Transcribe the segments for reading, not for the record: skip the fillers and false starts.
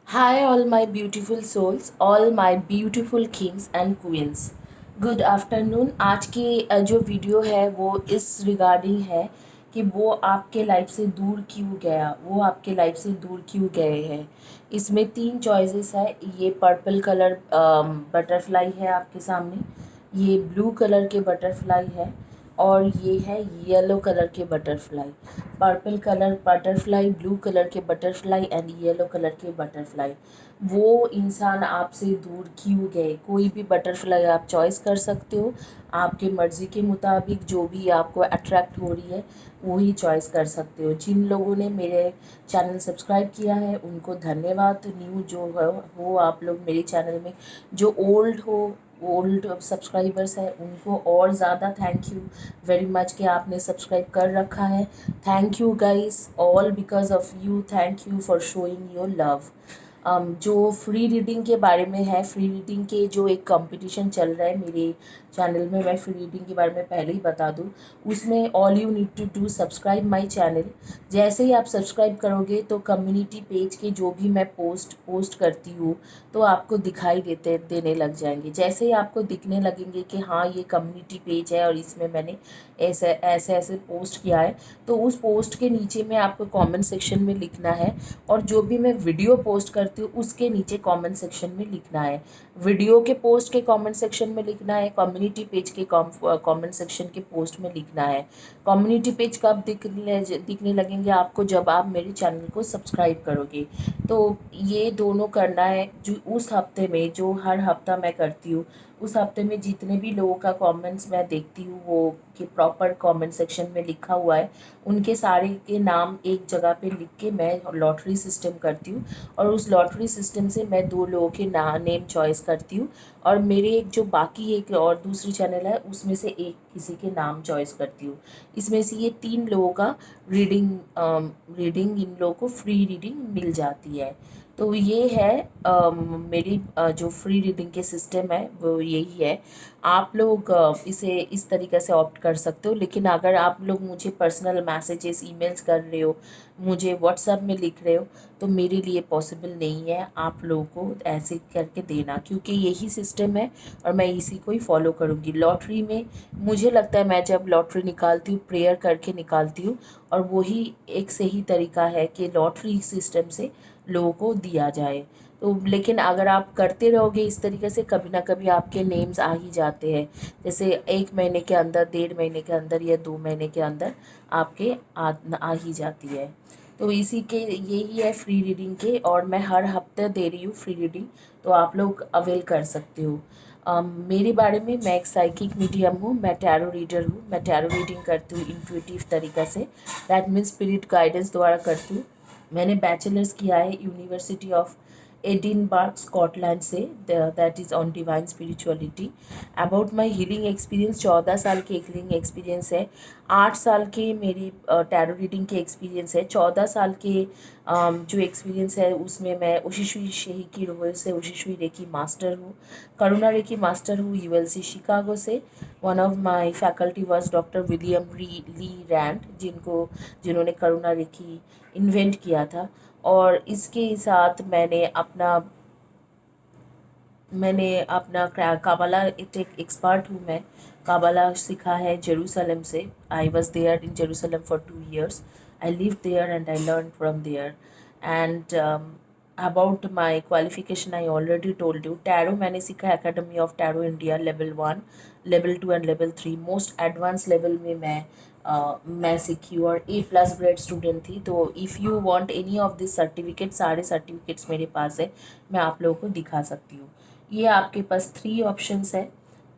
Hi, all my beautiful souls, all my beautiful kings and queens. Good afternoon. आज की जो video है वो इस रिगार्डिंग है कि वो आपके लाइफ से दूर क्यों गया, वो आपके लाइफ से दूर क्यों गए हैं। इसमें तीन चॉइसेस है। ये पर्पल कलर बटरफ्लाई है आपके सामने, ये ब्लू कलर के बटरफ्लाई है, और ये है येलो कलर के butterfly. Purple colour butterfly, blue colour के बटरफ्लाई एंड येलो कलर के बटरफ्लाई। वो इंसान आपसे दूर क्यों गए। कोई भी बटरफ्लाई आप चॉइस कर सकते हो, आपके मर्ज़ी के मुताबिक जो भी आपको अट्रैक्ट हो रही है वही चॉइस कर सकते हो। जिन लोगों ने मेरे चैनल सब्सक्राइब किया है उनको धन्यवाद। न्यू जो है वो आप लोग मेरे चैनल में, जो ओल्ड सब्सक्राइबर्स हैं उनको और ज़्यादा थैंक यू वेरी मच कि आपने सब्सक्राइब कर रखा है। Thank you guys, all because of you. Thank you for showing your love. जो फ्री रीडिंग के बारे में है, फ्री रीडिंग के जो एक कंपटीशन चल रहा है मेरे चैनल में, मैं फ्री रीडिंग के बारे में पहले ही बता दूं। उसमें all you need to do subscribe my channel. जैसे ही आप सब्सक्राइब करोगे तो कम्युनिटी पेज के जो भी मैं पोस्ट करती हूँ तो आपको दिखाई देने लग जाएंगे। जैसे ही आपको दिखने लगेंगे कि हाँ ये कम्युनिटी पेज है और इसमें मैंने ऐसे ऐसे ऐसे पोस्ट किया है, तो उस पोस्ट के नीचे में आपको कमेंट सेक्शन में लिखना है। और जो भी मैं वीडियो पोस्ट करती हूँ उसके नीचे कमेंट सेक्शन में लिखना है। वीडियो के पोस्ट के कमेंट सेक्शन में लिखना है, कम्युनिटी पेज के कमेंट सेक्शन के पोस्ट में लिखना है। कम्युनिटी पेज कब दिखने लगेंगे आपको, जब आप मेरे चैनल को सब्सक्राइब करोगे। तो ये दोनों करना है। जो उस हफ्ते में, जो हर हफ्ता मैं करती हूँ, उस हफ्ते में जितने भी लोगों का कमेंट्स मैं देखती हूँ वो कि प्रॉपर कमेंट सेक्शन में लिखा हुआ है, उनके सारे के नाम एक जगह पे लिख के मैं लॉटरी सिस्टम करती हूँ। और उस लॉटरी सिस्टम से मैं दो लोगों के नेम चॉइस करती हूँ, और मेरे एक जो बाकी एक और दूसरी चैनल है उसमें से एक किसी के नाम चॉइस करती हूँ। इसमें से ये तीन लोगों का रीडिंग इन लोगों को फ्री रीडिंग मिल जाती है। तो ये है मेरी जो फ्री रीडिंग के सिस्टम है वो यही है। आप लोग इसे इस तरीके से ऑप्ट कर सकते हो। लेकिन अगर आप लोग मुझे पर्सनल मैसेजेस ईमेल्स कर रहे हो, मुझे व्हाट्सएप में लिख रहे हो, तो मेरे लिए पॉसिबल नहीं है आप लोगों को ऐसे करके देना, क्योंकि यही सिस्टम है और मैं इसी को ही फॉलो करूँगी। लॉटरी में मुझे लगता है, मैं जब लॉटरी निकालती हूँ प्रेयर करके निकालती हूँ, और वही एक सही तरीका है कि लॉटरी सिस्टम से लोगों को दिया जाए। तो लेकिन अगर आप करते रहोगे इस तरीके से, कभी ना कभी आपके नेम्स आ ही जाते हैं। जैसे 1 महीने के अंदर, 1.5 महीने के अंदर या 2 महीने के अंदर आपके आ ही जाती है। तो इसी के यही है फ्री रीडिंग के, और मैं हर हफ्ते दे रही हूँ फ्री रीडिंग, तो आप लोग अवेल कर सकते हो। मेरे बारे में, मैं एक साइकिक मीडियम हूँ, मैं टैरो रीडर हूँ। मैं टैरो रीडिंग करती हूँ इंट्यूटिव तरीक़ा से, दैट मीन्स स्पिरिट गाइडेंस द्वारा करती हूँ। मैंने बैचलर्स किया है यूनिवर्सिटी ऑफ एडिनबर्ग स्कॉटलैंड से, that is on divine spirituality. About my healing experience, 14 साल के हीलिंग एक्सपीरियंस है। 8 साल के मेरी टैरो रीडिंग के एक्सपीरियंस है। 14 साल के जो एक्सपीरियंस है उसमें मैं उशिशुई शेही की रोल से उशिशुई रेकी मास्टर हूँ, करुणा रेकी मास्टर हूँ यूएलसी शिकागो से। One of my faculty was doctor William Lee Rand, जिन्होंने करुणा रेकी इन्वेंट किया था। और इसके साथ मैंने अपना काबला एक एक्सपर्ट हूँ मैं। काबला सीखा है जेरूसलम से। I was there in Jerusalem for 2 years. I live there and I learn from there. And about my qualification I already told you. Tarot मैंने सीखा है academy of tarot India level 1, level 2 and level 3। Most advance level में मैं सीखी हूँ और A+ grade student थी। तो if you want any of this certificate, सारे सर्टिफिकेट्स मेरे पास है, मैं आप लोगों को दिखा सकती हूँ। ये आपके पास 3 ऑप्शंस है,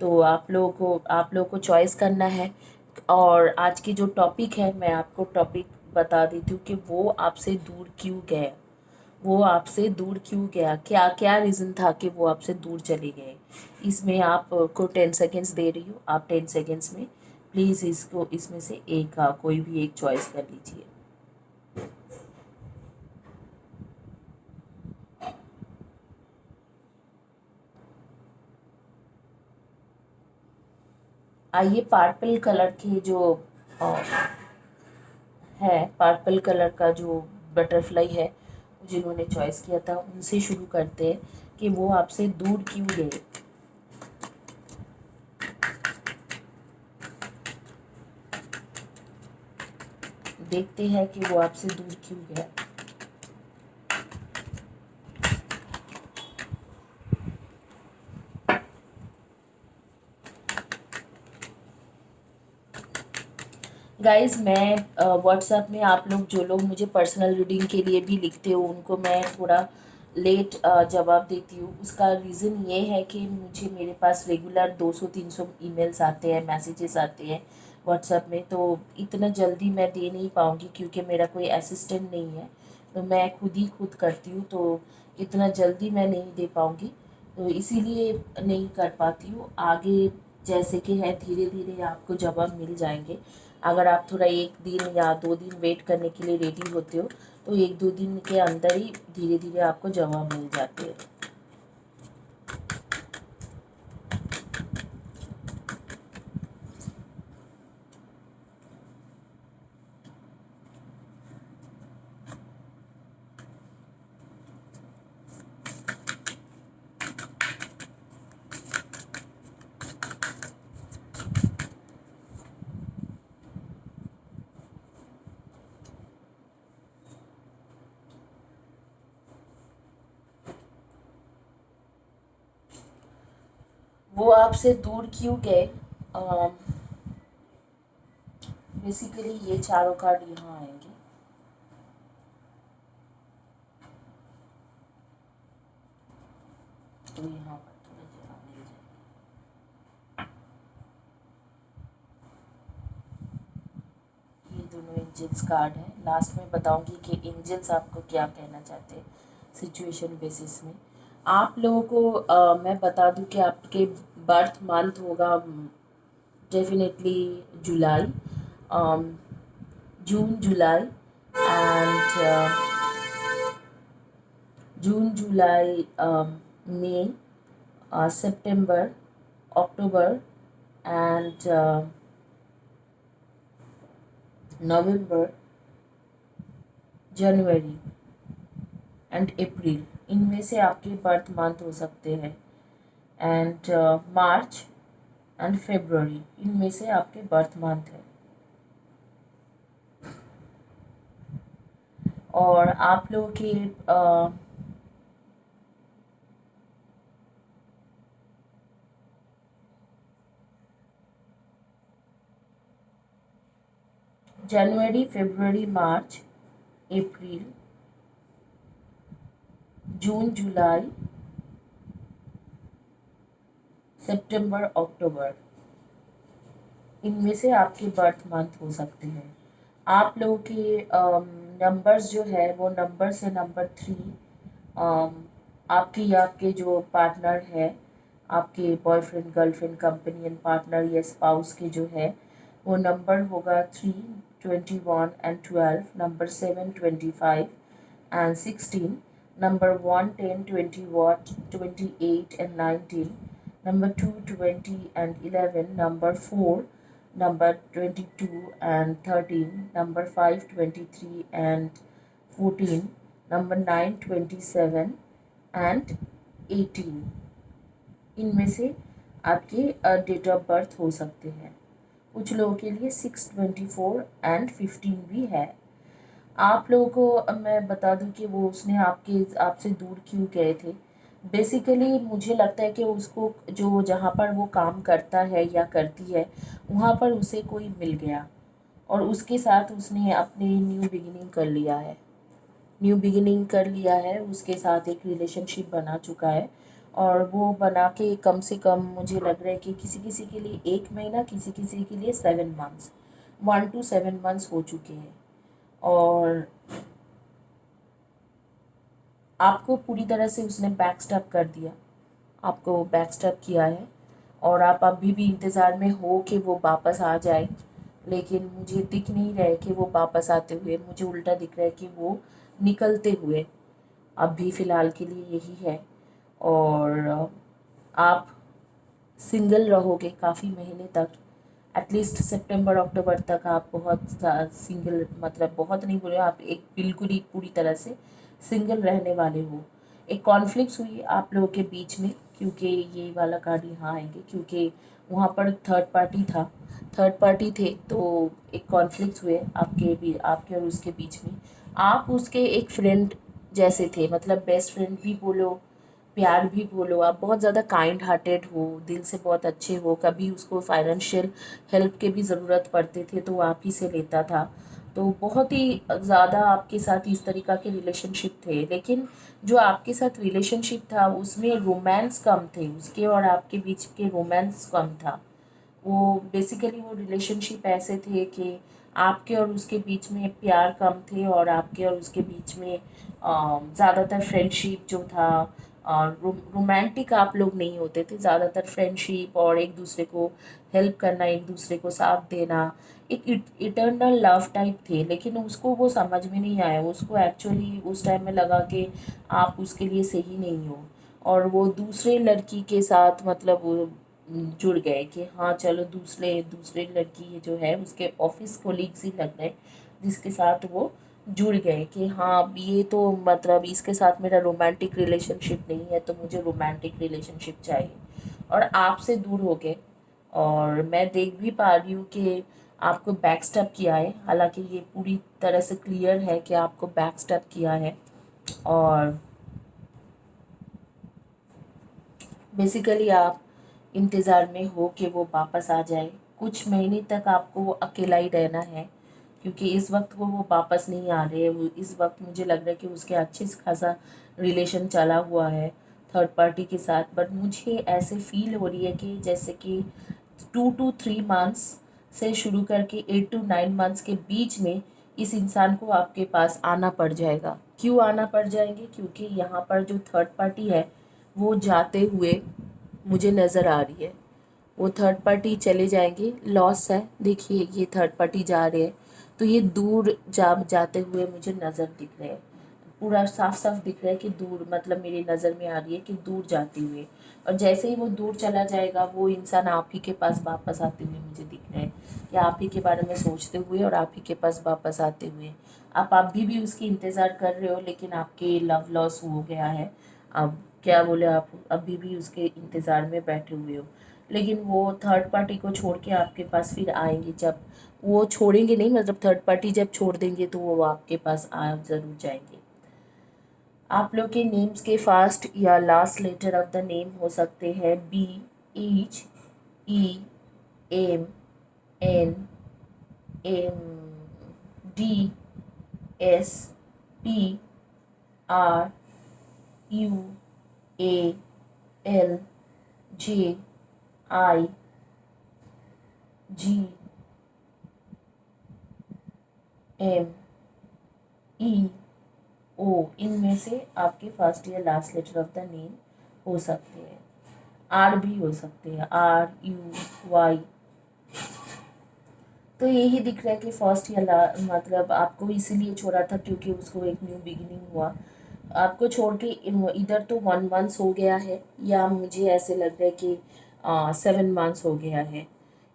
तो आप लोगों को चॉइस करना है। और आज की जो टॉपिक है, मैं आपको टॉपिक बता देती हूँ कि वो आपसे दूर क्यों गया। वो आपसे दूर क्यों गया, क्या क्या रीज़न था कि वो आपसे दूर चले गए। इसमें आपको 10 सेकेंड्स दे रही हूँ, आप 10 सेकेंड्स में प्लीज़ इसमें से कोई भी एक चॉइस कर लीजिए। आइए, पर्पल कलर की जो अ, है, पर्पल कलर का जो बटरफ्लाई है जिन्होंने चॉइस किया था उनसे शुरू करते हैं कि वो आपसे दूर क्यों गए। देखते हैं कि वो आपसे दूर क्यों गया। गाइस, मैं व्हाट्सएप में आप लोग जो लोग मुझे पर्सनल रीडिंग के लिए भी लिखते हो उनको मैं थोड़ा लेट जवाब देती हूँ। उसका रीज़न ये है कि मुझे मेरे पास रेगुलर 200-300 ईमेल्स आते हैं, मैसेजेस आते हैं व्हाट्सएप में, तो इतना जल्दी मैं दे नहीं पाऊँगी क्योंकि मेरा कोई असिस्टेंट नहीं है, तो मैं खुद करती हूँ, तो इतना जल्दी मैं नहीं दे पाऊँगी, तो इसीलिए नहीं कर पाती हूँ। आगे जैसे कि है धीरे धीरे आपको जवाब मिल जाएंगे। अगर आप थोड़ा 1 दिन या 2 दिन वेट करने के लिए रेडी होते हो तो 1-2 दिन के अंदर ही धीरे धीरे आपको जवाब मिल जाते हैं। वो आपसे दूर क्यों गए? बेसिकली ये चारों कार्ड यहाँ आएंगे। तो यहाँ पर थोड़ा जवाब मिल जाएगा। ये दोनों एंजल्स कार्ड हैं। लास्ट में बताऊंगी कि एंजल्स आपको क्या कहना चाहते हैं सिचुएशन बेसिस में। आप लोगों को मैं बता दूं कि आपके बर्थ मंथ होगा डेफिनेटली जुलाई, जून जुलाई एंड जून जुलाई, मई, सितंबर, अक्टूबर एंड नवंबर, जनवरी एंड अप्रैल, इनमें से आपके बर्थ मंथ हो सकते हैं। एंड मार्च एंड फरवरी, इनमें से आपके बर्थ मंथ है। और आप लोगों के जनवरी, फरवरी, मार्च, अप्रैल, जून जुलाई, सितंबर, अक्टूबर, इनमें से आपके बर्थ मंथ हो सकते हैं। आप लोगों के नंबर्स जो है वो नंबर से नंबर 3, आपके या आपके जो पार्टनर है, आपके बॉयफ्रेंड, गर्लफ्रेंड, कंपेनियन, पार्टनर या स्पाउस के जो है वो नंबर होगा 3, 21 and 12, number 7, 25 and 16, number 1, 10, 28 and 19, number 2, 20 and 11, number 4, number 22 and 13, number 5, 23 and 14, number 9, 27 and 18, इनमें से आपके डेट ऑफ बर्थ हो सकते हैं। कुछ लोगों के लिए 6, 24 एंड 15 भी है। आप लोगों को मैं बता दूं कि वो उसने आपसे दूर क्यों गए थे। बेसिकली मुझे लगता है कि उसको जो जहाँ पर वो काम करता है या करती है वहाँ पर उसे कोई मिल गया और उसके साथ उसने अपनी न्यू बिगिनिंग कर लिया है, उसके साथ एक रिलेशनशिप बना चुका है और वो बना के कम से कम मुझे लग रहा है कि किसी किसी के लिए 1 महीना, किसी किसी के लिए 7 मंथ्स, 1 to 7 मंथ्स हो चुके हैं और आपको पूरी तरह से उसने बैकस्टैप कर दिया, आपको बैकस्टैप किया है और आप अभी भी इंतज़ार में हो कि वो वापस आ जाए, लेकिन मुझे दिख नहीं रहा है कि वो वापस आते हुए, मुझे उल्टा दिख रहा है कि वो निकलते हुए। अभी फ़िलहाल के लिए यही है और आप सिंगल रहोगे काफ़ी महीने तक, एटलीस्ट सितंबर अक्टूबर तक आप बहुत सिंगल, मतलब बहुत नहीं बोले आप, एक बिल्कुल ही पूरी तरह से सिंगल रहने वाले हो। एक कॉन्फ्लिक्ट हुई आप लोगों के बीच में, क्योंकि ये वाला कार्ड यहाँ आएंगे, क्योंकि वहाँ पर थर्ड पार्टी था, थर्ड पार्टी थे, तो एक कॉन्फ्लिक्ट हुए आपके भी, आपके और उसके बीच में। आप उसके एक फ्रेंड जैसे थे, मतलब बेस्ट फ्रेंड भी बोलो, प्यार भी बोलो। आप बहुत ज़्यादा काइंड हार्टेड हो, दिल से बहुत अच्छे हो। कभी उसको फाइनेंशियल हेल्प के भी ज़रूरत पड़ते थे तो वो आप ही से लेता था। तो बहुत ही ज़्यादा आपके साथ इस तरीक़ा के रिलेशनशिप थे। लेकिन जो आपके साथ रिलेशनशिप था उसमें रोमांस कम थे, उसके और आपके बीच के रोमांस कम था। वो बेसिकली वो रिलेशनशिप ऐसे थे कि आपके और उसके बीच में प्यार कम थे, और आपके और उसके बीच में ज़्यादातर फ्रेंडशिप जो था, रोमांटिक आप लोग नहीं होते थे, ज़्यादातर फ्रेंडशिप और एक दूसरे को हेल्प करना, एक दूसरे को साथ देना, एक इटर्नल लव टाइप थे। लेकिन उसको वो समझ में नहीं आया, उसको एक्चुअली उस टाइम में लगा कि आप उसके लिए सही नहीं हो, और वो दूसरे लड़की के साथ मतलब वो जुड़ गए कि हाँ चलो दूसरे दूसरे लड़की जो है उसके ऑफिस कोलीग्स ही लग गए, जिसके साथ वो जुड़ गए कि हाँ अब ये तो मतलब इसके साथ मेरा रोमांटिक रिलेशनशिप नहीं है, तो मुझे रोमांटिक रिलेशनशिप चाहिए, और आपसे दूर हो गए। और मैं देख भी पा रही हूँ कि आपको बैक स्टेप किया है, हालांकि ये पूरी तरह से क्लियर है कि आपको बैक स्टेप किया है। और बेसिकली आप इंतज़ार में हो कि वो वापस आ जाए। कुछ महीने तक आपको वो अकेला ही रहना है, क्योंकि इस वक्त वो वापस नहीं आ रहे हैं। वो इस वक्त मुझे लग रहा है कि उसके अच्छे से खासा रिलेशन चला हुआ है थर्ड पार्टी के साथ, बट मुझे ऐसे फील हो रही है कि जैसे कि 2 to 3 मंथ्स से शुरू करके 8 to 9 मंथ्स के बीच में इस इंसान को आपके पास आना पड़ जाएगा। क्यों आना पड़ जाएंगे? क्योंकि यहाँ पर जो थर्ड पार्टी है वो जाते हुए मुझे नज़र आ रही है। वो थर्ड पार्टी चले जाएंगे, लॉस है। देखिए ये थर्ड पार्टी जा रहे हैं, तो ये दूर जाते हुए मुझे नज़र दिख रहे हैं, पूरा साफ साफ दिख रहा है कि दूर, मतलब मेरी नज़र में आ रही है कि दूर जाते हुए। और जैसे ही वो दूर चला जाएगा वो इंसान आप ही के पास वापस आते हुए मुझे दिख रहा है, कि आप ही के बारे में सोचते हुए और आप ही के पास वापस आते हुए। आप अभी भी उसकी इंतज़ार कर रहे हो, लेकिन आपके लव लॉस हो गया है। अब क्या बोले, आप अभी भी उसके इंतज़ार में बैठे हुए हो, लेकिन वो थर्ड पार्टी को छोड़ के आपके पास फिर आएंगे। जब वो छोड़ेंगे नहीं, मतलब थर्ड पार्टी जब छोड़ देंगे तो वो आपके पास आ ज़रूर जाएंगे। आप लोग के नेम्स के फर्स्ट या last letter of the name हो सकते हैं B, H, E, M, N, M, D, S, P, R, U, A, L, J, I, G, M, E, O. इनमें से आपके फर्स्ट या last letter of the name हो सकते हैं। आर भी हो सकते हैं, आर, यू, वाई। तो यही दिख रहा है कि फर्स्ट या मतलब आपको इसीलिए छोड़ा था क्योंकि उसको एक न्यू बिगिनिंग हुआ। आपको छोड़ के इधर तो 1 मंथ हो गया है, या मुझे ऐसे लग रहा है कि 7 मंथ्स हो गया है।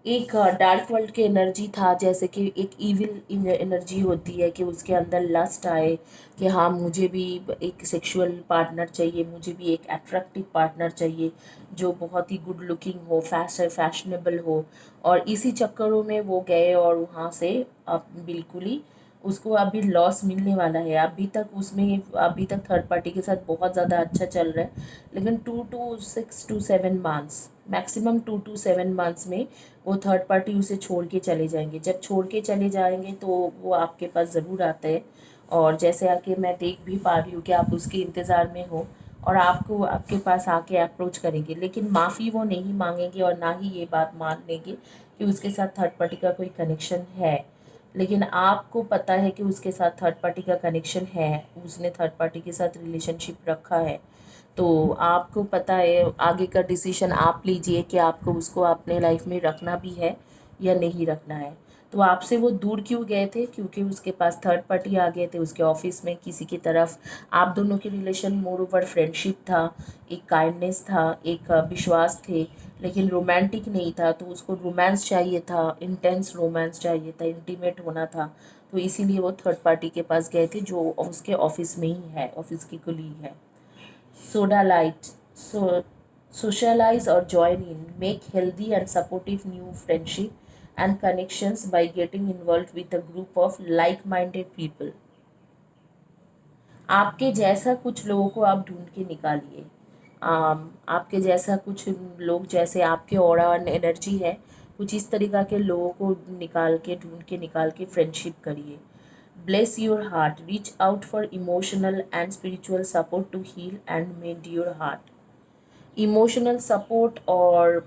एक डार्क वर्ल्ड की एनर्जी था, जैसे कि एक इविल एनर्जी होती है कि उसके अंदर लस्ट आए कि हाँ मुझे भी एक सेक्सुअल पार्टनर चाहिए, मुझे भी एक अट्रैक्टिव पार्टनर चाहिए जो बहुत ही गुड लुकिंग हो, फैशनेबल हो। और इसी चक्करों में वो गए और वहाँ से अब बिल्कुल ही उसको अभी लॉस मिलने वाला है। अभी तक थर्ड पार्टी के साथ बहुत ज़्यादा अच्छा चल रहा है, लेकिन 2 to 6 to 7 months, maximum 2 to 7 months में वो थर्ड पार्टी उसे छोड़ के चले जाएंगे। जब छोड़ के चले जाएंगे तो वो आपके पास ज़रूर आता है, और जैसे आके मैं देख भी पा रही हूँ कि आप उसके इंतज़ार में हो, और आपको आपके पास आके अप्रोच करेंगे, लेकिन माफ़ी वो नहीं मांगेंगे और ना ही ये बात मान लेंगे कि उसके साथ थर्ड पार्टी का कोई कनेक्शन है। लेकिन आपको पता है कि उसके साथ थर्ड पार्टी का कनेक्शन है, उसने थर्ड पार्टी के साथ रिलेशनशिप रखा है। तो आपको पता है, आगे का डिसीजन आप लीजिए कि आपको उसको अपने लाइफ में रखना भी है या नहीं रखना है। तो आपसे वो दूर क्यों गए थे? क्योंकि उसके पास थर्ड पार्टी आ गए थे, उसके ऑफिस में किसी की तरफ। आप दोनों के रिलेशन मोर ओवर फ्रेंडशिप था, एक काइंडनेस था, एक विश्वास थे, लेकिन रोमांटिक नहीं था। तो उसको रोमांस चाहिए था, इंटेंस रोमांस चाहिए था, इंटीमेट होना था। तो इसीलिए वो थर्ड पार्टी के पास गए थे जो उसके ऑफिस में ही है, ऑफिस की कोलीग है। Soda light, socialize or join in, make healthy and supportive new friendship and connections by getting involved with a group of like-minded people। आपके जैसा कुछ लोगों को आप ढूंढ के निकालिए। आपके जैसा कुछ लोग, जैसे आपके ऑरा और एनर्जी है, कुछ इस तरीक़ा के लोगों को निकाल के, ढूंढ के निकाल के फ्रेंडशिप करिए। Bless your heart, reach out for emotional and spiritual support to heal and mend your heart. Emotional support और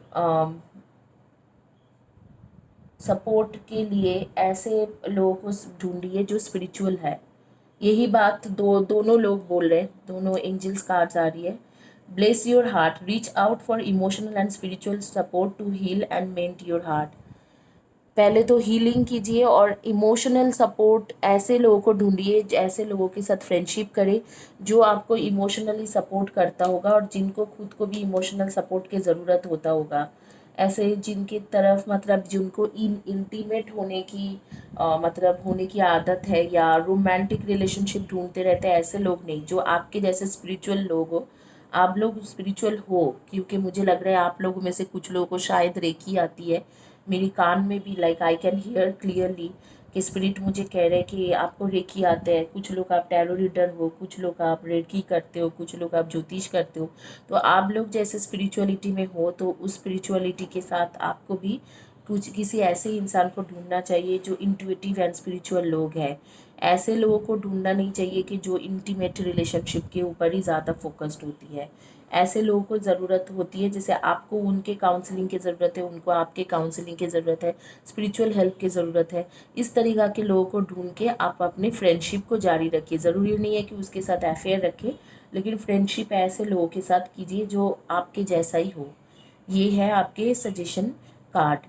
सपोर्ट के लिए ऐसे लोगों को ढूंढिए जो स्पिरिचुअल है। यही बात दोनों लोग बोल रहे हैं, दोनों एंजल्स कार्ड्स आ रही है। Bless your heart, reach out for emotional and spiritual support to heal and mend your heart. पहले तो हीलिंग कीजिए और इमोशनल सपोर्ट ऐसे लोगों को ढूंढिए, ऐसे लोगों के साथ फ्रेंडशिप करें जो आपको इमोशनली सपोर्ट करता होगा और जिनको खुद को भी इमोशनल सपोर्ट की ज़रूरत होता होगा। ऐसे जिनकी तरफ मतलब जिनको इंटीमेट होने की मतलब होने की आदत है या रोमांटिक रिलेशनशिप ढूंढते रहते हैं, ऐसे लोग नहीं, जो आपके जैसे स्पिरिचुअल लोग हो। आप लोग स्पिरिचुअल हो, क्योंकि मुझे लग रहा है आप लोगों में से कुछ लोगों को शायद रेकी आती है। मेरी कान में भी like I can hear clearly कि स्पिरिट मुझे कह रहे हैं कि आपको रेकी आते हैं। कुछ लोग आप टैरो रीडर हो, कुछ लोग आप रेकी करते हो, कुछ लोग आप ज्योतिष करते हो। तो आप लोग जैसे स्पिरिचुअलिटी में हो तो उस स्पिरिचुअलिटी के साथ आपको भी कुछ किसी ऐसे इंसान को ढूंढना चाहिए जो इंट्यूटिव एंड स्पिरिचुअल लोग हैं। ऐसे लोगों को ढूंढना नहीं चाहिए कि जो इंटीमेट रिलेशनशिप के ऊपर ही ज़्यादा फोकस्ड होती है। ऐसे लोगों को ज़रूरत होती है, जैसे आपको उनके काउंसलिंग की ज़रूरत है, उनको आपके काउंसलिंग की ज़रूरत है, स्पिरिचुअल हेल्प की ज़रूरत है। इस तरीक़ा के लोगों को ढूंढ के आप अपने फ्रेंडशिप को जारी रखिए। ज़रूरी नहीं है कि उसके साथ अफेयर रखें, लेकिन फ्रेंडशिप ऐसे लोगों के साथ कीजिए जो आपके जैसा ही हो। ये है आपके suggestion card.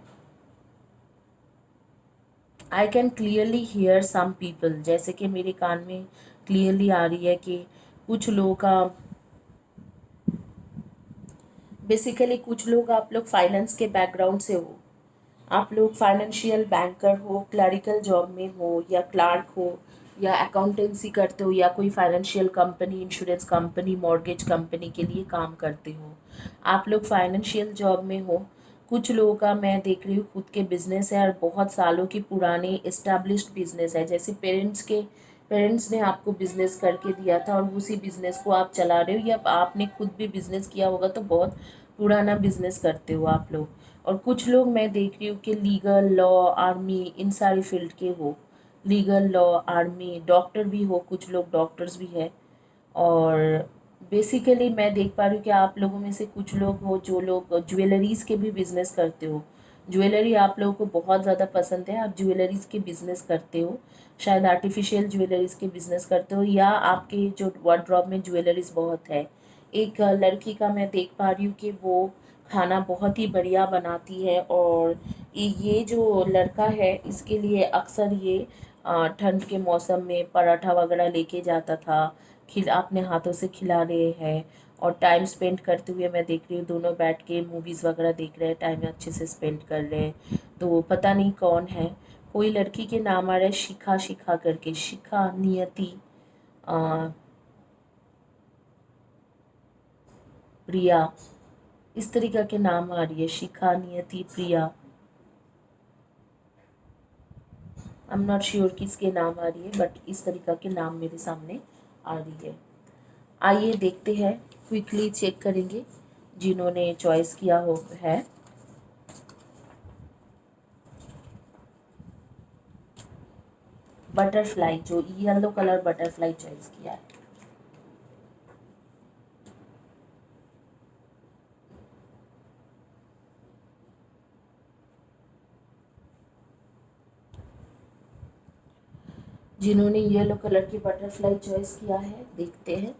I can clearly hear some people, जैसे कि मेरे कान में क्लियरली आ रही है कि कुछ लोगों का बेसिकली, कुछ लोग आप लोग फाइनेंस के बैकग्राउंड से हो। आप लोग फाइनेंशियल बैंकर हो, क्लरिकल जॉब में हो या क्लार्क हो या अकाउंटेंसी करते हो या कोई financial company, insurance company, mortgage company के लिए काम करते हो। आप लोग फाइनेंशियल जॉब में हो। कुछ लोगों का मैं देख रही हूँ खुद के बिजनेस है और बहुत सालों की पुरानी इस्टेब्लिश्ड बिजनेस है। जैसे पेरेंट्स ने आपको बिजनेस करके दिया था और उसी बिजनेस को आप चला रहे हो, या आपने खुद भी बिजनेस किया होगा तो बहुत पुराना बिजनेस करते हो आप लोग। और कुछ लोग मैं देख रही हूँ कि लीगल, लॉ, आर्मी, इन सारी फील्ड के हो। लीगल, लॉ, आर्मी, डॉक्टर भी हो, कुछ लोग डॉक्टर्स भी है। और बेसिकली मैं देख पा रही हूँ कि आप लोगों में से कुछ लोग हो जो लोग ज्वेलरीज़ के भी बिज़नेस करते हो। ज्वेलरी आप लोगों को बहुत ज़्यादा पसंद है, आप ज्वेलरीज़ के बिज़नेस करते हो। शायद आर्टिफिशियल ज्वेलरीज़ के बिज़नेस करते हो या आपके जो वार्डरोब में ज्वेलरीज़ बहुत है। एक लड़की का मैं देख पा रही हूँ कि वो खाना बहुत ही बढ़िया बनाती है और ये जो लड़का है इसके लिए अक्सर ये ठंड के मौसम में पराठा वगैरह लेके जाता था, अपने हाथों से खिला रहे हैं और टाइम स्पेंड करते हुए मैं देख रही हूँ दोनों बैठ के मूवीज़ वगैरह देख रहे हैं, टाइम अच्छे से स्पेंड कर रहे हैं। तो पता नहीं कौन है, कोई लड़की के नाम आ रहा है शिखा, शिखा करके, शिखा, नियति, प्रिया, इस तरीक़ा के नाम आ रही है, शिखा, नियति, प्रिया। आई एम नॉट श्योर किसके नाम आ रही है, बट इस तरीक़ा के नाम मेरे सामने आ रही है। आइए देखते हैं, क्विकली चेक करेंगे जिन्होंने चॉइस किया हो है। बटरफ्लाई, जो येलो कलर बटरफ्लाई चॉइस किया है। जिन्होंने येलो कलर की बटरफ्लाई चॉइस किया है, देखते हैं।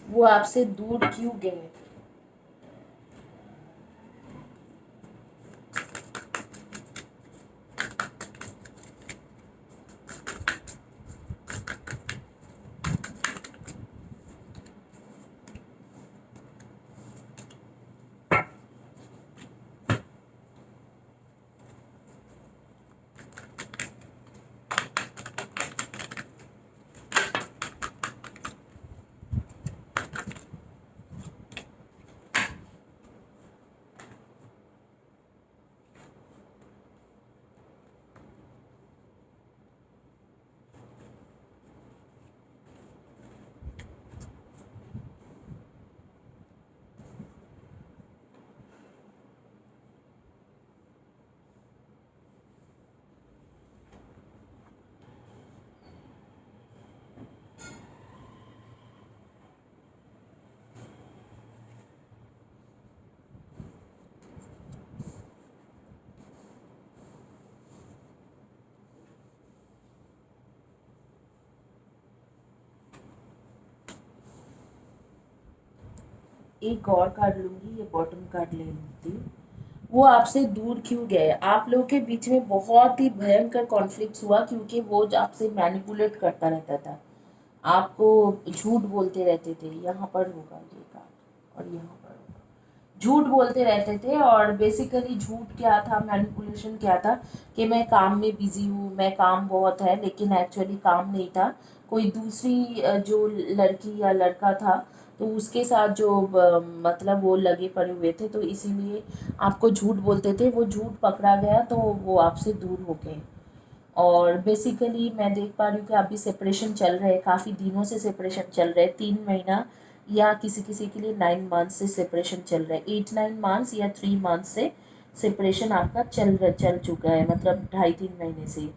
वो आपसे दूर क्यों गए? एक और कार्ड लूंगी, ये बॉटम कार्ड ले लेती हूँ। वो आपसे दूर क्यों गए? आप लोगों के बीच में बहुत ही भयंकर कॉन्फ्लिक्ट हुआ, क्योंकि वो आपसे मैनिपुलेट करता रहता था, आपको झूठ बोलते रहते थे। यहाँ पर होगा ये कार्ड, और यहाँ पर होगा, झूठ बोलते रहते थे। और बेसिकली झूठ क्या था, मैनिपुलेशन क्या था, कि मैं काम में बिजी हूँ, मैं काम बहुत है, लेकिन एक्चुअली काम नहीं था। कोई दूसरी जो लड़की या लड़का था, तो उसके साथ जो मतलब वो लगे पड़े हुए थे, तो इसीलिए आपको झूठ बोलते थे। वो झूठ पकड़ा गया तो वो आपसे दूर हो गए। और बेसिकली मैं देख पा रही हूँ कि अभी सेपरेशन चल रहा है, काफ़ी दिनों से सेपरेशन चल रहा है, 3 महीना या किसी किसी के लिए 9 मंथ से सेपरेशन चल रहा है, 8-9 मंथ्स या 3 मंथ से सेपरेशन आपका चल चुका है, मतलब 2.5-3 महीने से।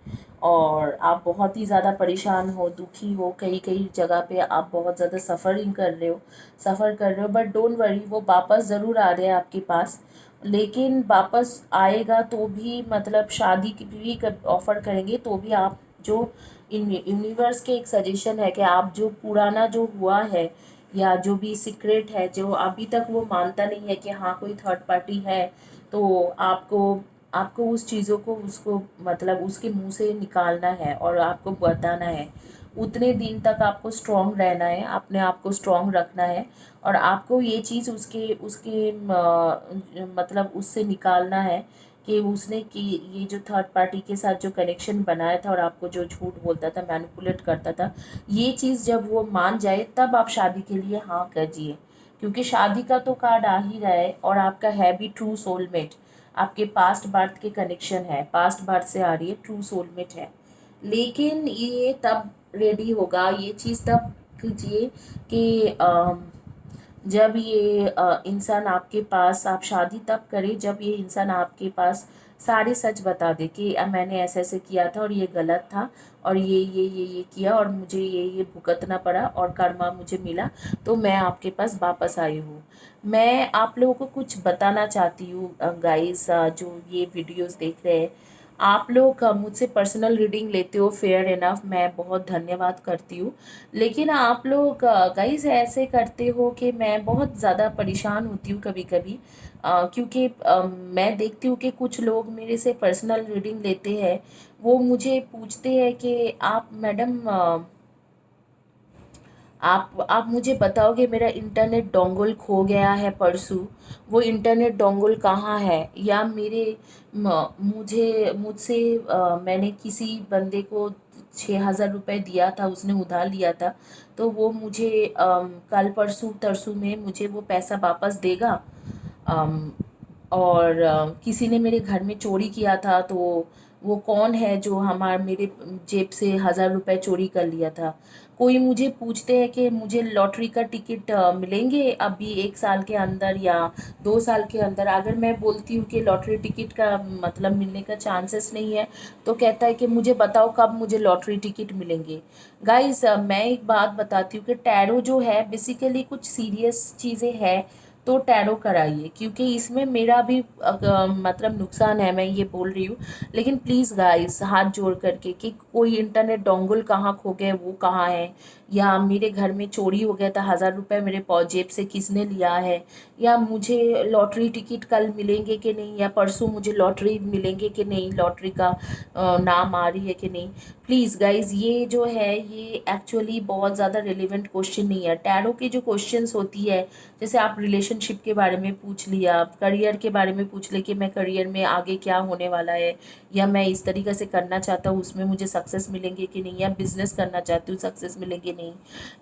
और आप बहुत ही ज़्यादा परेशान हो, दुखी हो, कई कई जगह पे आप बहुत ज़्यादा सफ़र कर रहे हो। बट डोंट वरी, वो वापस ज़रूर आ रहे हैं आपके पास। लेकिन वापस आएगा तो भी, मतलब शादी की भी ऑफ़र करेंगे तो भी आप जो यूनिवर्स के एक सजेशन है कि आप जो पुराना जो हुआ है, या जो भी सीक्रेट है, जो अभी तक वो मानता नहीं है कि हाँ कोई थर्ड पार्टी है, तो आपको आपको उस चीज़ों को, उसको मतलब उसके मुंह से निकालना है और आपको बताना है। उतने दिन तक आपको स्ट्रॉन्ग रहना है, अपने आप को स्ट्रॉन्ग रखना है। और आपको ये चीज़ उसके उसके मतलब उससे निकालना है कि उसने कि ये जो थर्ड पार्टी के साथ जो कनेक्शन बनाया था और आपको जो झूठ बोलता था, मैनिपुलेट करता था, ये चीज़ जब वो मान जाए तब आप शादी के लिए हाँ कीजिए। क्योंकि शादी का तो कार्ड आ ही रहा है, और आपका है भी ट्रू सोलमेट। आपके पास्ट बर्थ के कनेक्शन है, पास्ट बर्थ से आ रही है, ट्रू सोलमेट है। लेकिन ये तब रेडी होगा, ये चीज़ तब कीजिए कि जब ये इंसान आपके पास, आप शादी तब करें जब ये इंसान आपके पास सारे सच बता दे कि मैंने ऐसे ऐसे किया था और ये गलत था, और ये किया और मुझे ये भुगतना पड़ा और कर्मा मुझे मिला, तो मैं आपके पास वापस आई हूँ। मैं आप लोगों को कुछ बताना चाहती हूँ गाइस, जो ये वीडियोस देख रहे हैं। आप लोग मुझसे पर्सनल रीडिंग लेते हो, फेयर इनफ, मैं बहुत धन्यवाद करती हूँ। लेकिन आप लोग गाइस ऐसे करते हो कि मैं बहुत ज़्यादा परेशान होती हूँ कभी कभी, क्योंकि मैं देखती हूँ कि कुछ लोग मेरे से पर्सनल रीडिंग लेते हैं। वो मुझे पूछते हैं कि आप मैडम, आप मुझे बताओगे, मेरा इंटरनेट डोंगल खो गया है परसों, वो इंटरनेट डोंगल कहाँ है? या मुझसे मैंने किसी बंदे को 6,000 रुपये दिया था, उसने उधार लिया था, तो वो मुझे कल परसों तरसों में मुझे वो पैसा वापस देगा। अम, और किसी ने मेरे घर में चोरी किया था, तो वो कौन है जो मेरे जेब से 1,000 रुपये चोरी कर लिया था? कोई मुझे पूछते हैं कि मुझे लॉटरी का टिकट मिलेंगे अभी 1 साल के अंदर या 2 साल के अंदर। अगर मैं बोलती हूँ कि लॉटरी टिकट का मतलब मिलने का चांसेस नहीं है, तो कहता है कि मुझे बताओ कब मुझे लॉटरी टिकट मिलेंगे। गाइस, मैं एक बात बताती हूँ कि टैरो जो है बेसिकली कुछ सीरियस चीज़ें हैं, तो टैरो कराइए, क्योंकि इसमें मेरा भी मतलब नुकसान है, मैं ये बोल रही हूँ। लेकिन प्लीज़ गाइस, हाथ जोड़ करके कि कोई इंटरनेट डोंगल कहाँ खो गए, वो कहाँ है, या मेरे घर में चोरी हो गया था, 1000 रुपये मेरे जेब से किसने लिया है, या मुझे लॉटरी टिकट कल मिलेंगे कि नहीं, या परसों मुझे लॉटरी मिलेंगे कि नहीं, लॉटरी का नाम आ रही है कि नहीं। प्लीज़ गाइज, ये जो है ये एक्चुअली बहुत ज़्यादा रिलेवेंट क्वेश्चन नहीं है। टैरो की जो क्वेश्चंस होती है, जैसे आप रिलेशनशिप के बारे में पूछ लिया, करियर के बारे में पूछ ले कि मैं करियर में आगे क्या होने वाला है, या मैं इस तरीके से करना चाहता हूँ उसमें मुझे सक्सेस मिलेंगे कि नहीं, या बिजनेस करना चाहती हूँ सक्सेस मिलेंगे नहीं,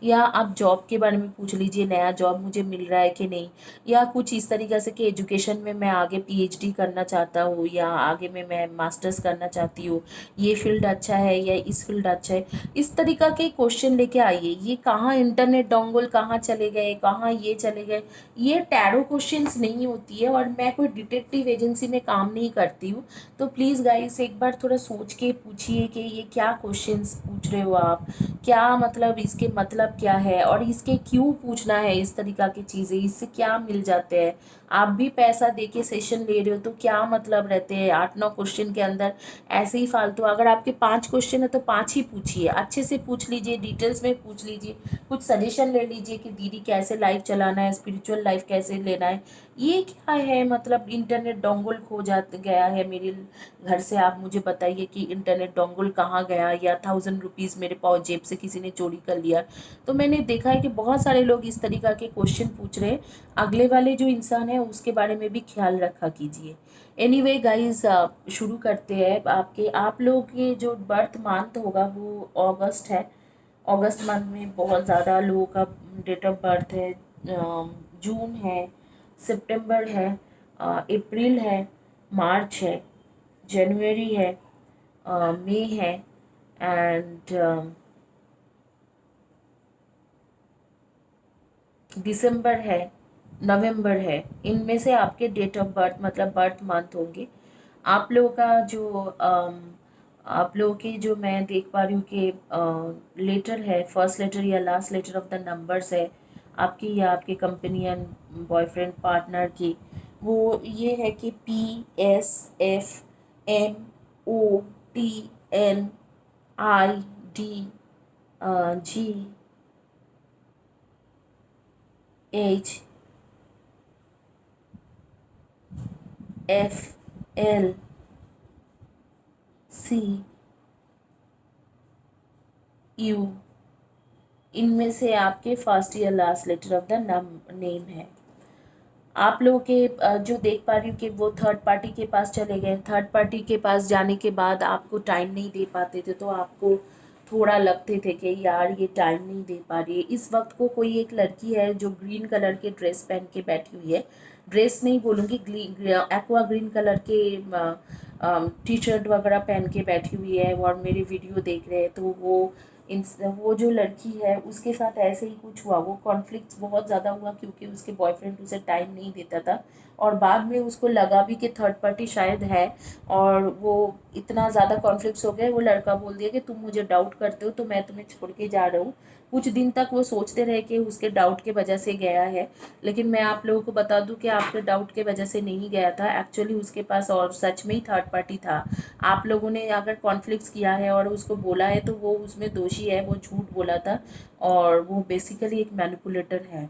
या आप जॉब के बारे में पूछ लीजिए नया जॉब मुझे मिल रहा है कि नहीं, या कुछ इस तरीके से कि एजुकेशन में मैं आगे पीएचडी करना चाहता हूँ, या आगे में मैं मास्टर्स करना चाहती हूँ, ये फील्ड अच्छा है या इस फील्ड अच्छा है। इस तरीका के क्वेश्चन लेके आइए। ये कहाँ इंटरनेट डोंगल कहाँ चले गए, कहाँ ये चले गए, ये टैरो क्वेश्चंस नहीं होती है। और मैं कोई डिटेक्टिव एजेंसी में काम नहीं करती हूँ, तो प्लीज़ गाइस एक बार थोड़ा सोच के पूछिए कि ये क्या क्वेश्चंस पूछ रहे हो आप, क्या मतलब इसके मतलब क्या है, और इसके क्यों पूछना है इस तरीका की चीज़ें, इससे क्या मिल जाते हैं। आप भी पैसा दे के सेशन ले रहे हो तो क्या मतलब रहते हैं 8-9 क्वेश्चन के अंदर ऐसे ही फालतू। अगर आपके 5 क्वेश्चन है तो 5 ही पूछिए, अच्छे से पूछ लीजिए, डिटेल्स में पूछ लीजिए, कुछ सजेशन ले लीजिए कि दीदी कैसे लाइफ चलाना है, स्पिरिचुअल लाइफ कैसे लेना है। ये क्या है मतलब इंटरनेट डोंगल खो जा गया है मेरे घर से, आप मुझे बताइए कि इंटरनेट डोंगल कहाँ गया, या 1000 रुपीज़ मेरे पाँव जेब से किसी ने चोरी कर लिया। तो मैंने देखा है कि बहुत सारे लोग इस तरीका के क्वेश्चन पूछ रहे हैं। अगले वाले जो इंसान है उसके बारे में भी ख्याल रखा कीजिए। एनीवे गाइस, शुरू करते हैं। आप लोग के जो बर्थ मंथ होगा वो अगस्त है। अगस्त मंथ में बहुत ज़्यादा लोगों का डेट ऑफ बर्थ है। जून है, सितंबर है, अप्रैल है, मार्च है, जनवरी है, मई है, एंड दिसंबर है, नवंबर है। इनमें से आपके डेट ऑफ बर्थ मतलब बर्थ मंथ होंगे। आप लोगों का जो आप लोगों की जो मैं देख पा रही हूँ कि लेटर है, फर्स्ट लेटर या last letter of the numbers है आपकी, या आपके कंपेनियन बॉयफ्रेंड पार्टनर की, वो ये है कि PSFMOTNIGHFLCU, इनमें से आपके फर्स्ट या last letter of the name है। आप लोगों के जो देख पा रही हूँ कि वो थर्ड पार्टी के पास चले गए। थर्ड पार्टी के पास जाने के बाद आपको टाइम नहीं दे पाते थे, तो आपको थोड़ा लगते थे कि यार ये टाइम नहीं दे पा रही है। इस वक्त को कोई एक लड़की है जो ग्रीन कलर के ड्रेस पहन के बैठी हुई है, ड्रेस नहीं बोलूँगी, एक्वा ग्रीन कलर के टी शर्ट वगैरह पहन के बैठी हुई है और मेरी वीडियो देख रहे हैं। तो वो जो लड़की है उसके साथ ऐसे ही कुछ हुआ, वो कॉन्फ्लिक्ट बहुत ज़्यादा हुआ क्योंकि उसके बॉयफ्रेंड उसे टाइम नहीं देता था, और बाद में उसको लगा भी कि थर्ड पार्टी शायद है, और वो इतना ज़्यादा कॉन्फ्लिक्ट्स हो गए, वो लड़का बोल दिया कि तुम मुझे डाउट करते हो तो मैं तुम्हें छोड़ के जा रहा हूँ। कुछ दिन तक वो सोचते रहे कि उसके डाउट के वजह से गया है, लेकिन मैं आप लोगों को बता दूं कि आपके डाउट के वजह से नहीं गया था। एक्चुअली उसके पास और सच में ही थर्ड पार्टी था। आप लोगों ने अगर कॉन्फ्लिक्ट्स किया है और उसको बोला है तो वो उसमें दोषी है, वो झूठ बोला था, और वो बेसिकली एक मैनिपुलेटर है।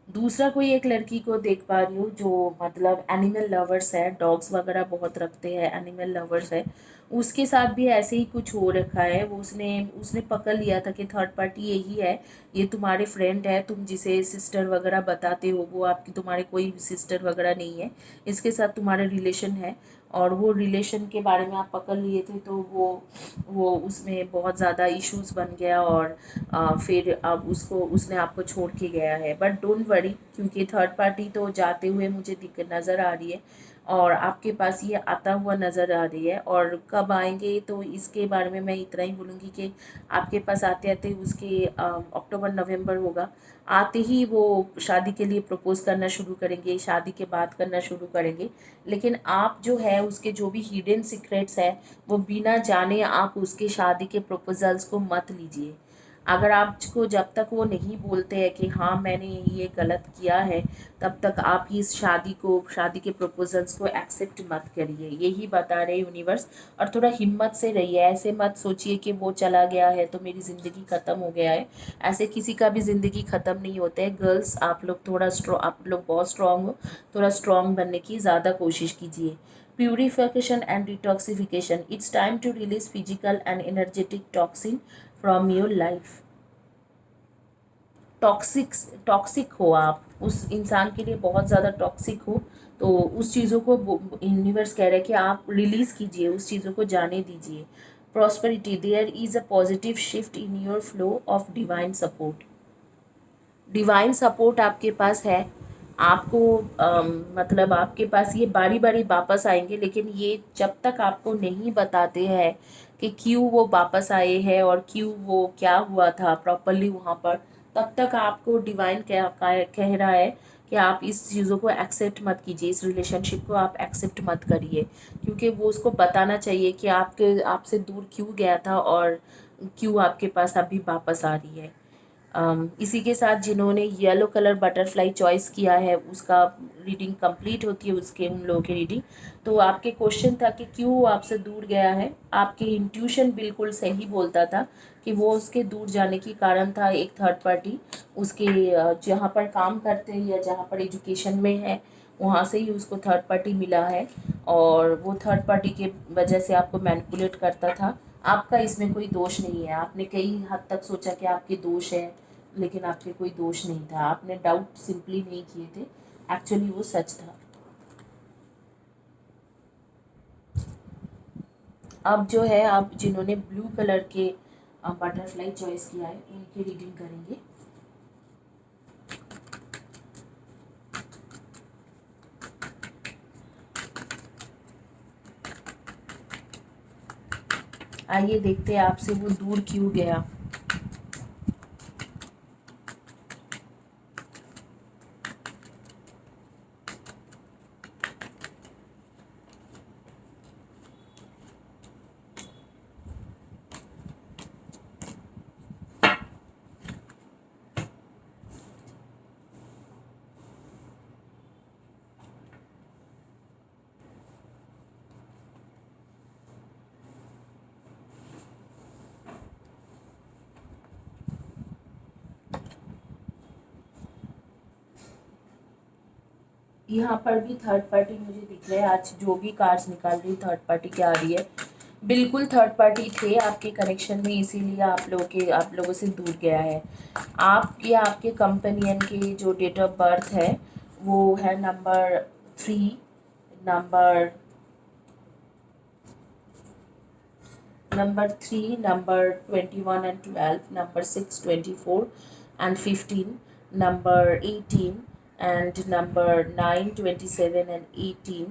दूसरा कोई एक लड़की को देख पा रही हूँ जो मतलब एनिमल लवर्स है, डॉग्स वगैरह बहुत रखते हैं, एनिमल लवर्स है। उसके साथ भी ऐसे ही कुछ हो रखा है। वो उसने उसने पकड़ लिया था कि थर्ड पार्टी यही है, ये तुम्हारे फ्रेंड है, तुम जिसे सिस्टर वगैरह बताते हो वो आपकी तुम्हारे कोई सिस्टर वगैरह नहीं है, इसके साथ तुम्हारे रिलेशन है। और वो रिलेशन के बारे में आप पकड़ लिए थे, तो वो उसमें बहुत ज़्यादा इश्यूज बन गया, और फिर अब उसने आपको छोड़ के गया है। बट डोंट वरी, क्योंकि थर्ड पार्टी तो जाते हुए मुझे दिख नज़र आ रही है, और आपके पास ये आता हुआ नज़र आ रही है। और कब आएंगे तो इसके बारे में मैं इतना ही बोलूँगी कि आपके पास आते आते उसके अक्टूबर नवंबर होगा, आते ही वो शादी के लिए प्रपोज करना शुरू करेंगे, शादी के बात करना शुरू करेंगे। लेकिन आप जो है उसके जो भी हिडन सीक्रेट्स है वो बिना जाने आप उसके शादी के प्रपोजल्स को मत लीजिए। अगर आपको जब तक वो नहीं बोलते हैं कि हाँ मैंने ये गलत किया है, तब तक आप इस शादी के प्रपोजल्स को एक्सेप्ट मत करिए। यही बता रहे यूनिवर्स। और थोड़ा हिम्मत से रहिए, ऐसे मत सोचिए कि वो चला गया है तो मेरी ज़िंदगी ख़त्म हो गया है। ऐसे किसी का भी ज़िंदगी ख़त्म नहीं होता है। गर्ल्स, आप लोग बहुत स्ट्रॉन्ग हो, थोड़ा स्ट्रॉन्ग बनने की ज़्यादा कोशिश कीजिए। Purification and detoxification. It's time to release physical and energetic toxin from your life. Toxic toxic हो आप, उस इंसान के लिए बहुत ज़्यादा टॉक्सिक हो, तो उस चीज़ों को यूनिवर्स कह रहा है कि आप रिलीज़ कीजिए, उस चीज़ों को जाने दीजिए। Prosperity, there is a positive shift in your flow of divine support. Divine support आपके पास है। आपको मतलब आपके पास ये बारी बारी वापस आएंगे, लेकिन ये जब तक आपको नहीं बताते हैं कि क्यों वो वापस आए हैं और क्यों वो क्या हुआ था प्रॉपरली वहाँ पर, तब तक आपको डिवाइन कह रहा है कि आप इस चीज़ों को एक्सेप्ट मत कीजिए, इस रिलेशनशिप को आप एक्सेप्ट मत करिए, क्योंकि वो उसको बताना चाहिए कि आपसे दूर क्यों गया था और क्यों आपके पास अभी वापस आ रही है। इसी के साथ जिन्होंने येलो कलर बटरफ्लाई चॉइस किया है, उसका रीडिंग कंप्लीट होती है, उसके उन लोगों की रीडिंग। तो आपके क्वेश्चन था कि क्यों वो आपसे दूर गया है। आपके इंट्यूशन बिल्कुल सही बोलता था कि वो उसके दूर जाने की कारण था एक थर्ड पार्टी। उसके जहाँ पर काम करते हैं या जहाँ पर एजुकेशन में है, वहाँ से ही उसको थर्ड पार्टी मिला है, और वो थर्ड पार्टी के वजह से आपको मैनिपुलेट करता था। आपका इसमें कोई दोष नहीं है। आपने कई हद तक सोचा कि आपके दोष है, लेकिन आपके कोई दोष नहीं था। आपने डाउट सिंपली नहीं किए थे, एक्चुअली वो सच था। अब जो है, आप जिन्होंने ब्लू कलर के बटरफ्लाई चॉइस किया है, इनकी रीडिंग करेंगे। आइए देखते हैं आपसे वो दूर क्यों गया। यहाँ पर भी थर्ड पार्टी मुझे दिख रहा है। आज जो भी कार्ड्स निकाल रही थर्ड पार्टी क्या आ रही है, बिल्कुल थर्ड पार्टी थे आपके कनेक्शन में, इसीलिए आप लोगों से दूर गया है। आप या आपके कंपेनियन के जो डेट ऑफ बर्थ है वो है number 3, number number 21 and 12, number 6, 24 and 15, number 18 and number 9, 27 and 18,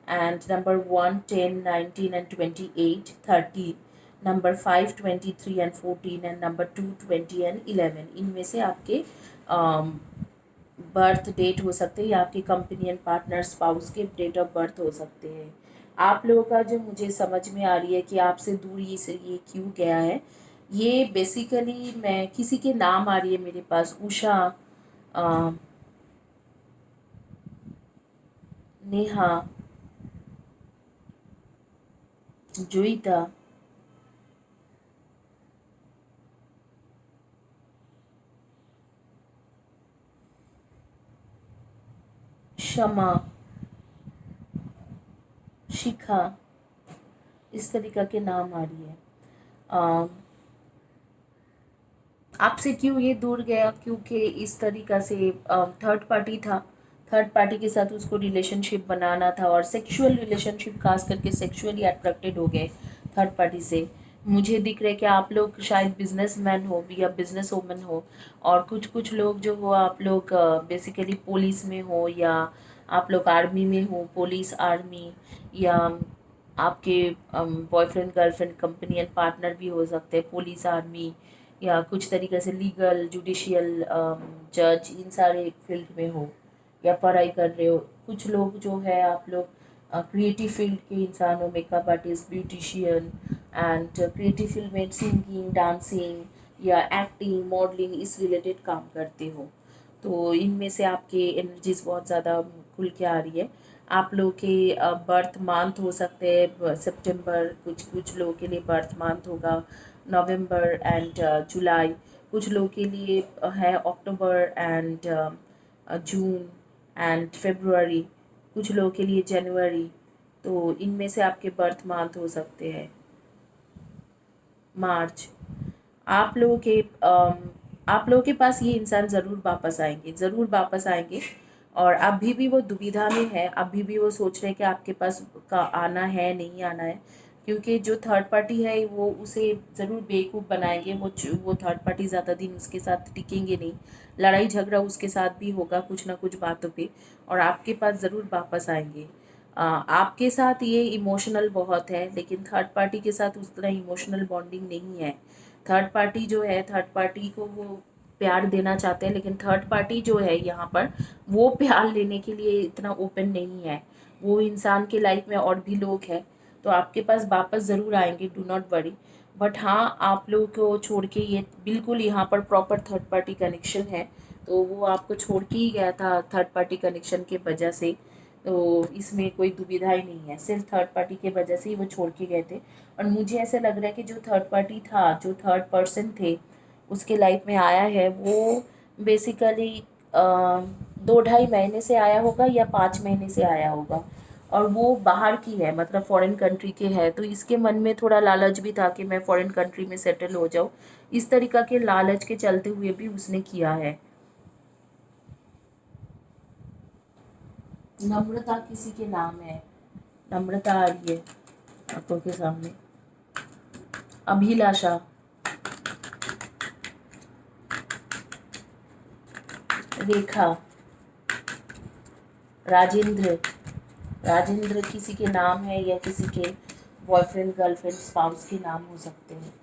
and number 1, 10, 19 and 28, 30, number 5, 23 and 14, and number 2, 20 and 11। इनमें से आपके बर्थ डेट हो सकते हैं या आपके कंपेनियन पार्टनर स्पाउस के डेट ऑफ बर्थ हो सकते हैं। आप लोगों का जो मुझे समझ में आ रही है कि आपसे दूरी से ये क्यों गया है, ये बेसिकली मैं किसी के नाम आ रही है मेरे पास। उषा, नेहा, जोईता, शमा, शिखा, इस तरीक़ा के नाम आ रही है। आपसे क्यों ये दूर गया, क्योंकि इस तरीक़ा से थर्ड पार्टी था। थर्ड पार्टी के साथ उसको रिलेशनशिप बनाना था, और सेक्सुअल रिलेशनशिप, खास करके सेक्सुअली अट्रैक्टेड हो गए थर्ड पार्टी से। मुझे दिख रहा है कि आप लोग शायद बिजनेसमैन हो या बिजनेस वूमन हो, और कुछ कुछ लोग जो हो, आप लोग बेसिकली पुलिस में हो, या आप लोग आर्मी में हो, पुलिस, आर्मी, या आपके बॉयफ्रेंड गर्लफ्रेंड कंपेनियन पार्टनर भी हो सकते हैं पुलिस, आर्मी, या कुछ तरीके से लीगल, जुडिशियल, जज, इन सारे फील्ड में हो, या पढ़ाई कर रहे हो। कुछ लोग जो है, आप लोग क्रिएटिव फील्ड के इंसान हो, makeup artist, beautician, and creative field में सिंगिंग, डांसिंग, या एक्टिंग, मॉडलिंग, इस रिलेटेड काम करते हो, तो इनमें से आपके एनर्जीज बहुत ज़्यादा खुल के आ रही है। आप लोगों के बर्थ मंथ हो सकते हैं सितंबर, कुछ कुछ लोगों के लिए बर्थ मंथ होगा नवंबर एंड जुलाई, कुछ लोगों के लिए है अक्टूबर एंड जून एंड फरवरी, कुछ लोगों के लिए जनवरी। तो इनमें से आपके बर्थ मंथ हो सकते हैं मार्च। आप लोगों के आप लोगों के पास ये इंसान ज़रूर वापस आएंगे, ज़रूर वापस आएंगे। और अभी भी वो दुविधा में है, अभी भी वो सोच रहे हैं कि आपके पास का आना है नहीं आना है, क्योंकि जो थर्ड पार्टी है वो उसे ज़रूर बेवकूफ़ बनाएंगे। वो थर्ड पार्टी ज़्यादा दिन उसके साथ टिकेंगे नहीं, लड़ाई झगड़ा उसके साथ भी होगा कुछ ना कुछ बातों पे, और आपके पास ज़रूर वापस आएंगे। आपके साथ ये इमोशनल बहुत है, लेकिन थर्ड पार्टी के साथ उस तरह इमोशनल बॉन्डिंग नहीं है। थर्ड पार्टी जो है, थर्ड पार्टी को वो प्यार देना चाहते हैं, लेकिन थर्ड पार्टी जो है यहाँ पर वो प्यार लेने के लिए इतना ओपन नहीं है। वो इंसान के लाइफ में और भी लोग हैं, तो आपके पास वापस ज़रूर आएंगे, डू नॉट वरी। बट हाँ, आप लोगों को छोड़ के ये बिल्कुल यहाँ पर प्रॉपर थर्ड पार्टी कनेक्शन है, तो वो आपको छोड़ के ही गया था थर्ड पार्टी कनेक्शन के वजह से। तो इसमें कोई दुविधा ही नहीं है, सिर्फ थर्ड पार्टी के वजह से ही वो छोड़ के गए थे। और मुझे ऐसे लग रहा है कि जो थर्ड पार्टी था, जो थर्ड पर्सन थे उसके लाइफ में आया है, वो बेसिकली 2-2.5 महीने से आया होगा या 5 महीने से आया होगा, और वो बाहर की है, मतलब फॉरेन कंट्री के है। तो इसके मन में थोड़ा लालच भी था कि मैं फॉरेन कंट्री में सेटल हो जाऊँ, इस तरीका के लालच के चलते हुए भी उसने किया है। नम्रता किसी के नाम है, नम्रता आ रही है आंखों के सामने। अभिलाषा, रेखा, राजेंद्र, राजेंद्र किसी के नाम है या किसी के बॉयफ्रेंड, गर्लफ्रेंड, स्पाउस के नाम हो सकते हैं।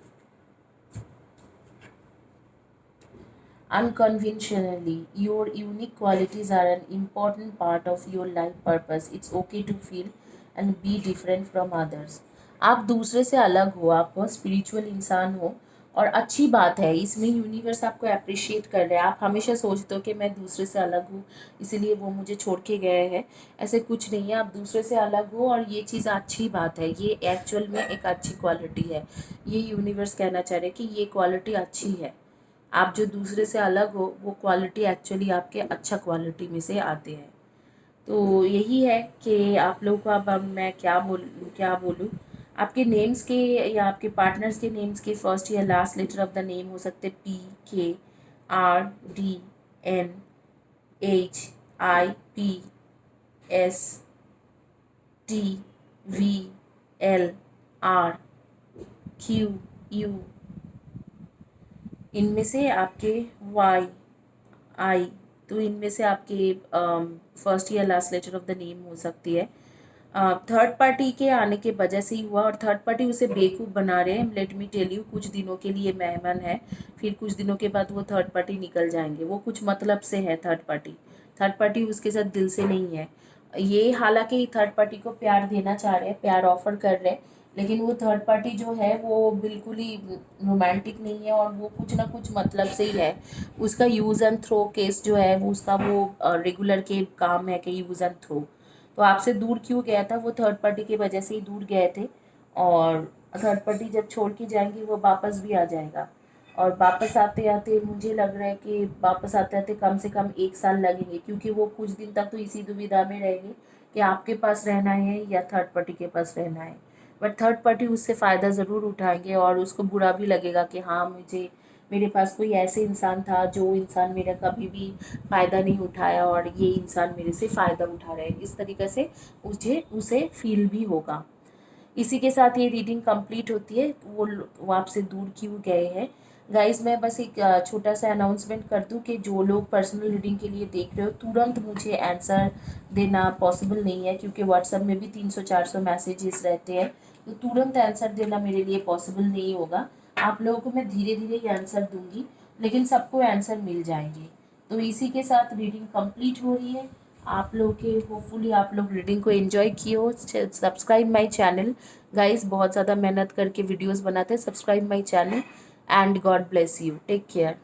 Unconventionally, your unique qualities are an important part of your life purpose. It's okay to feel and be different from others. आप दूसरे से अलग हो, आप बहुत स्पिरिचुअल इंसान हो, और अच्छी बात है, इसमें यूनिवर्स आपको अप्रिशिएट कर रहा है। आप हमेशा सोचते हो कि मैं दूसरे से अलग हूँ इसीलिए वो मुझे छोड़ के गए हैं, ऐसे कुछ नहीं है। आप दूसरे से अलग हो और ये चीज़ अच्छी बात है, ये एक्चुअल में एक अच्छी क्वालिटी है। ये यूनिवर्स कहना चाह रहे हैं कि ये क्वालिटी अच्छी है। आप जो दूसरे से अलग हो वो क्वालिटी एक्चुअली आपके अच्छा क्वालिटी में से आते हैं। तो यही है कि आप लोगों को अब मैं क्या बोलूँ, आपके नेम्स के या आपके पार्टनर्स के नेम्स के फर्स्ट या last letter of the name हो सकते PKRDNHIPSTVLRQ, इनमें से आपके वाई आई, तो इनमें से आपके फर्स्ट या last letter of the name हो सकती है। थर्ड पार्टी के आने के वजह से ही हुआ, और थर्ड पार्टी उसे बेवकूफ़ बना रहे हैं। लेट मी टेल यू, कुछ दिनों के लिए मेहमान है, फिर कुछ दिनों के बाद वो थर्ड पार्टी निकल जाएंगे। वो कुछ मतलब से है थर्ड पार्टी, थर्ड पार्टी उसके साथ दिल से नहीं है। ये हालांकि थर्ड पार्टी को प्यार देना चाह रहे हैं, प्यार ऑफर कर रहे हैं, लेकिन वो थर्ड पार्टी जो है वो बिल्कुल ही रोमांटिक नहीं है, और वो कुछ ना कुछ मतलब से ही है। उसका यूज़ एंड थ्रो केस जो है वो उसका वो रेगुलर के काम है कि यूज़ एंड थ्रो। तो आपसे दूर क्यों गया था, वो थर्ड पार्टी की वजह से ही दूर गए थे, और थर्ड पार्टी जब छोड़ के जाएंगी वो वापस भी आ जाएगा। और वापस आते आते मुझे लग रहा है कि वापस आते आते कम से कम 1 साल लगेंगे, क्योंकि वो कुछ दिन तक तो इसी दुविधा में रहेंगे कि आपके पास रहना है या थर्ड पार्टी के पास रहना है। बट थर्ड पार्टी उससे फ़ायदा ज़रूर उठाएंगे, और उसको बुरा भी लगेगा कि हाँ, मेरे पास कोई ऐसे इंसान था जो इंसान मेरा कभी भी फ़ायदा नहीं उठाया, और ये इंसान मेरे से फ़ायदा उठा रहा है, इस तरीके से उसे फील भी होगा। इसी के साथ ये रीडिंग कंप्लीट होती है। वो आपसे दूर क्यों गए हैं। गाइस, मैं बस एक छोटा सा अनाउंसमेंट कर दूं कि जो लोग पर्सनल रीडिंग के लिए देख रहे हो, तुरंत मुझे आंसर देना पॉसिबल नहीं है, क्योंकि व्हाट्सएप में भी 300-400 मैसेजेस रहते हैं, तो तुरंत आंसर देना मेरे लिए पॉसिबल नहीं होगा। आप लोगों को मैं धीरे धीरे ही आंसर दूंगी, लेकिन सबको आंसर मिल जाएंगे। तो इसी के साथ रीडिंग कंप्लीट हो रही है। आप लोग के होपफुली आप लोग रीडिंग को एंजॉय किए हो। सब्सक्राइब माय चैनल गाइस, बहुत ज़्यादा मेहनत करके वीडियोस बनाते हैं। Subscribe my channel and God bless you. Take care.